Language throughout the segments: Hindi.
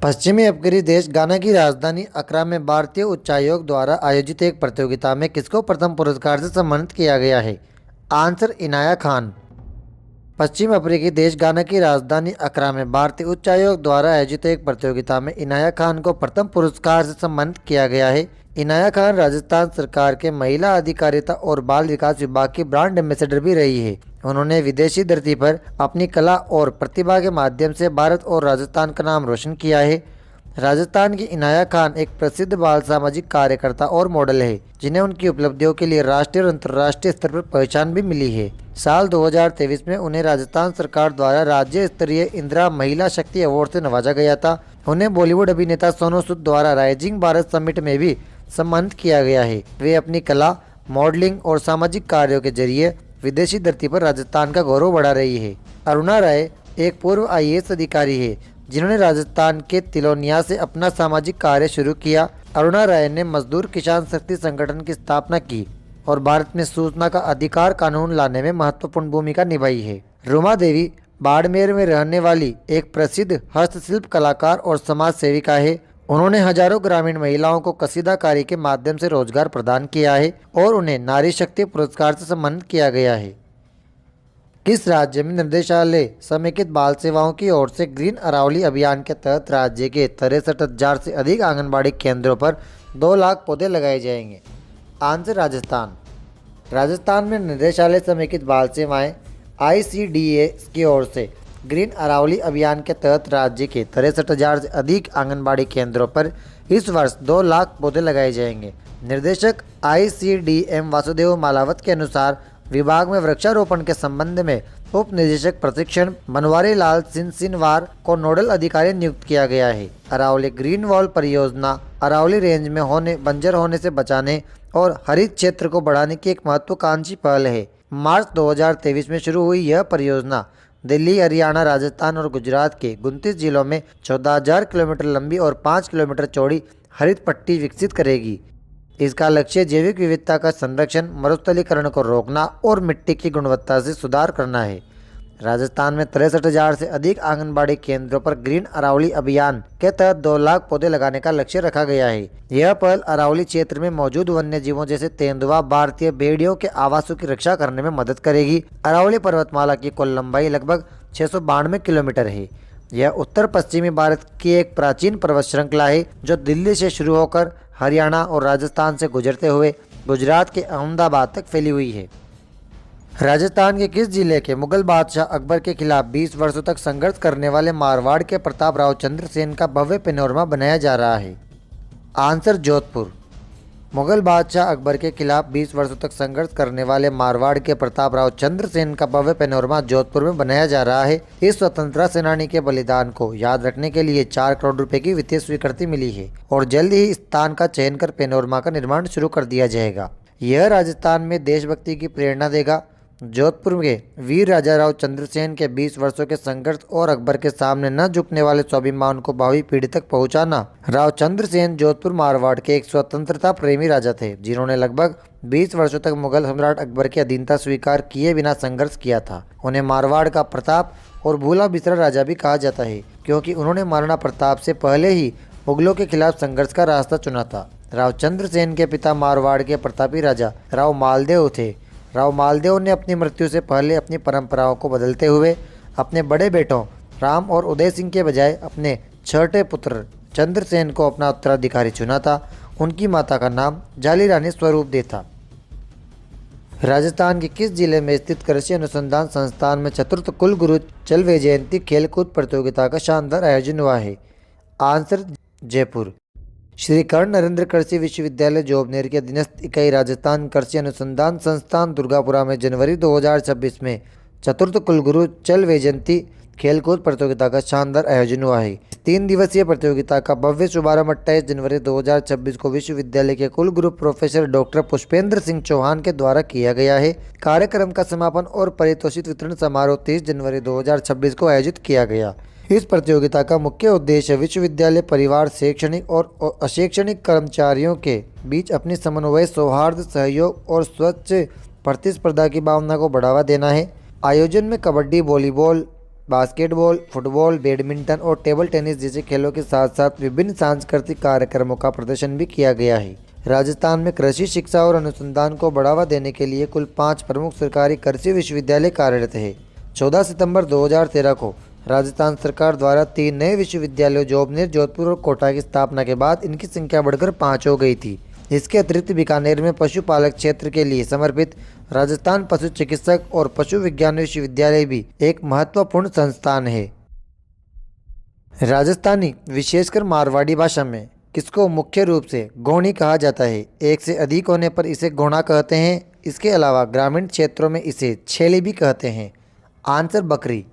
पश्चिमी अफ्रीकी देश घाना की राजधानी अक्रा में भारतीय उच्चायोग द्वारा आयोजित एक प्रतियोगिता में किसको प्रथम पुरस्कार से सम्मानित किया गया है? आंसर इनाया खान। पश्चिम अफ्रीकी देश घाना की राजधानी अक्रा में भारतीय उच्चायोग द्वारा आयोजित एक प्रतियोगिता में इनाया खान को प्रथम पुरस्कार से सम्मानित किया गया है। इनाया खान राजस्थान सरकार के महिला अधिकारिता और बाल विकास विभाग की ब्रांड एम्बेसडर भी रही है। उन्होंने विदेशी धरती पर अपनी कला और प्रतिभा के माध्यम से भारत और राजस्थान का नाम रोशन किया है। राजस्थान की इनाया खान एक प्रसिद्ध बाल सामाजिक कार्यकर्ता और मॉडल है, जिन्हें उनकी उपलब्धियों के लिए राष्ट्रीय और अंतर्राष्ट्रीय स्तर पर पहचान भी मिली है। साल 2023 में उन्हें राजस्थान सरकार द्वारा राज्य स्तरीय इंदिरा महिला शक्ति अवार्ड से नवाजा गया था। उन्हें बॉलीवुड अभिनेता सोनू सूद द्वारा राइजिंग भारत समिट में भी सम्मानित किया गया है। वे अपनी कला, मॉडलिंग और सामाजिक कार्यों के जरिए विदेशी धरती पर राजस्थान का गौरव बढ़ा रही है। अरुणा राय एक पूर्व IAS अधिकारी है, जिन्होंने राजस्थान के तिलोनिया से अपना सामाजिक कार्य शुरू किया। अरुणा राय ने मजदूर किसान शक्ति संगठन की स्थापना की और भारत में सूचना का अधिकार कानून लाने में महत्वपूर्ण भूमिका निभाई है। रुमा देवी बाड़मेर में रहने वाली एक प्रसिद्ध हस्तशिल्प कलाकार और समाज सेविका है। उन्होंने हजारों ग्रामीण महिलाओं को कसीदाकारी के माध्यम से रोजगार प्रदान किया है और उन्हें नारी शक्ति पुरस्कार से सम्मानित किया गया है। किस राज्य में निर्देशालय समेकित बाल सेवाओं की ओर से ग्रीन अरावली अभियान के तहत राज्य के 63,000 से अधिक आंगनबाड़ी केंद्रों पर 2 लाख पौधे लगाए जाएंगे? आंसर राजस्थान। राजस्थान में निर्देशालय समेकित बाल सेवाएं ICDA की ओर से ग्रीन अरावली अभियान के तहत राज्य के 63,000 से अधिक आंगनबाड़ी केंद्रों पर इस वर्ष 2 लाख पौधे लगाए जाएंगे। निर्देशक ICDM वासुदेव मालावत के अनुसार विभाग में वृक्षारोपण के संबंध में उप निदेशक प्रशिक्षण बनवारी लाल सिनसिनवार को नोडल अधिकारी नियुक्त किया गया है। अरावली ग्रीन वॉल परियोजना अरावली रेंज में बंजर होने से बचाने और हरित क्षेत्र को बढ़ाने की एक महत्वाकांक्षी पहल है। मार्च 2023 में शुरू हुई यह परियोजना दिल्ली, हरियाणा, राजस्थान और गुजरात के 29 जिलों में 14,000 किलोमीटर लंबी और 5 किलोमीटर चौड़ी हरित पट्टी विकसित करेगी। इसका लक्ष्य जैविक विविधता का संरक्षण, मरुस्थलीकरण को रोकना और मिट्टी की गुणवत्ता से सुधार करना है। राजस्थान में 63,000 से अधिक आंगनबाड़ी केंद्रों पर ग्रीन अरावली अभियान के तहत 2 लाख पौधे लगाने का लक्ष्य रखा गया है। यह पहल अरावली क्षेत्र में मौजूद वन्य जीवों जैसे तेंदुआ, भारतीय भेड़ियों के आवासों की रक्षा करने में मदद करेगी। अरावली पर्वतमाला की कुल लंबाई लगभग 692 किलोमीटर है। यह उत्तर पश्चिमी भारत की एक प्राचीन पर्वत श्रृंखला है, जो दिल्ली से शुरू होकर हरियाणा और राजस्थान से गुजरते हुए गुजरात के अहमदाबाद तक फैली हुई है। राजस्थान के किस जिले के मुगल बादशाह अकबर के खिलाफ 20 वर्षों तक संघर्ष करने वाले मारवाड़ के प्रताप राव चंद्रसेन का भव्य पैनोरमा बनाया जा रहा है? आंसर जोधपुर। मुगल बादशाह अकबर के खिलाफ 20 वर्षों तक संघर्ष करने वाले मारवाड़ के प्रताप राव चंद्रसेन का भव्य पैनोरमा जोधपुर में बनाया जा रहा है। इस स्वतंत्रता सेनानी के बलिदान को याद रखने के लिए 4 करोड़ रुपए की वित्तीय स्वीकृति मिली है और जल्द ही स्थान का चयन कर पैनोरमा का निर्माण शुरू कर दिया जाएगा। यह राजस्थान में देशभक्ति की प्रेरणा देगा। जोधपुर के वीर राजा राव चंद्रसेन के 20 वर्षों के संघर्ष और अकबर के सामने न झुकने वाले स्वाभिमान को भावी पीढ़ी तक पहुंचाना। राव चंद्रसेन जोधपुर मारवाड़ के एक स्वतंत्रता प्रेमी राजा थे, जिन्होंने लगभग 20 वर्षों तक मुगल सम्राट अकबर की अधीनता स्वीकार किए बिना संघर्ष किया था। उन्हें मारवाड़ का प्रताप और भूला बिसरा राजा भी कहा जाता है, क्योंकि उन्होंने महाराणा प्रताप से पहले ही मुगलों के खिलाफ संघर्ष का रास्ता चुना था। राव चंद्रसेन के पिता मारवाड़ के प्रतापी राजा राव मालदेव थे। राव मालदेव ने अपनी मृत्यु से पहले अपनी परंपराओं को बदलते हुए अपने बड़े बेटों राम और उदय सिंह के बजाय अपने छठे पुत्र चंद्रसेन को अपना उत्तराधिकारी चुना था। उनकी माता का नाम जाली रानी स्वरूप दे था। राजस्थान के किस जिले में स्थित कृषि अनुसंधान संस्थान में चतुर्थ कुल गुरु चल वैजयंती खेलकूद प्रतियोगिता का शानदार आयोजन हुआ है? आंसर जयपुर। श्री कर्ण नरेंद्र कृषि विश्वविद्यालय जोबनेर की अधीनस्थ इकाई राजस्थान कृषि अनुसंधान संस्थान दुर्गापुरा में जनवरी 2026 में चतुर्थ कुलगुरु चल वैजयंती खेलकूद प्रतियोगिता का शानदार आयोजन हुआ है। 3 दिवसीय प्रतियोगिता का भव्य शुभारंभ 28 जनवरी 2026 को विश्वविद्यालय के कुलगुरु प्रोफेसर डॉक्टर पुष्पेंद्र सिंह चौहान के द्वारा किया गया है। कार्यक्रम का समापन और पारितोषिक वितरण समारोह 30 जनवरी 2026 को आयोजित किया गया। इस प्रतियोगिता का मुख्य उद्देश्य विश्वविद्यालय परिवार, शैक्षणिक और अशैक्षणिक कर्मचारियों के बीच अपनी समन्वय, सौहार्द, सहयोग और स्वच्छ प्रतिस्पर्धा की भावना को बढ़ावा देना है। आयोजन में kabaddi, volleyball, basketball, football, badminton और टेबल टेनिस जैसे खेलों के साथ साथ विभिन्न सांस्कृतिक कार्यक्रमों का प्रदर्शन भी किया गया है। राजस्थान में कृषि शिक्षा और अनुसंधान को बढ़ावा देने के लिए कुल 5 प्रमुख सरकारी कृषि विश्वविद्यालय कार्यरत है। 14 सितंबर 2013 को राजस्थान सरकार द्वारा 3 नए विश्वविद्यालयों जोबनेर, जोधपुर और कोटा की स्थापना के बाद इनकी संख्या बढ़कर 5 हो गई थी। इसके अतिरिक्त बीकानेर में पशुपालक क्षेत्र के लिए समर्पित राजस्थान पशु चिकित्सक और पशु विज्ञान विश्वविद्यालय भी एक महत्वपूर्ण संस्थान है। राजस्थानी विशेषकर मारवाड़ी भाषा में किसको मुख्य रूप से गोणी कहा जाता है। एक से अधिक होने पर इसे गोणा कहते हैं। इसके अलावा ग्रामीण क्षेत्रों में इसे छेली भी कहते हैं। आंसर बकरी।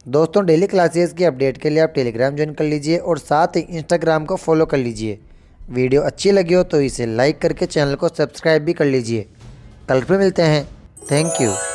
दोस्तों, डेली क्लासेस की अपडेट के लिए आप टेलीग्राम ज्वाइन कर लीजिए और साथ ही इंस्टाग्राम को फॉलो कर लीजिए। वीडियो अच्छी लगी हो तो इसे लाइक करके चैनल को सब्सक्राइब भी कर लीजिए। कल फिर मिलते हैं। Thank you.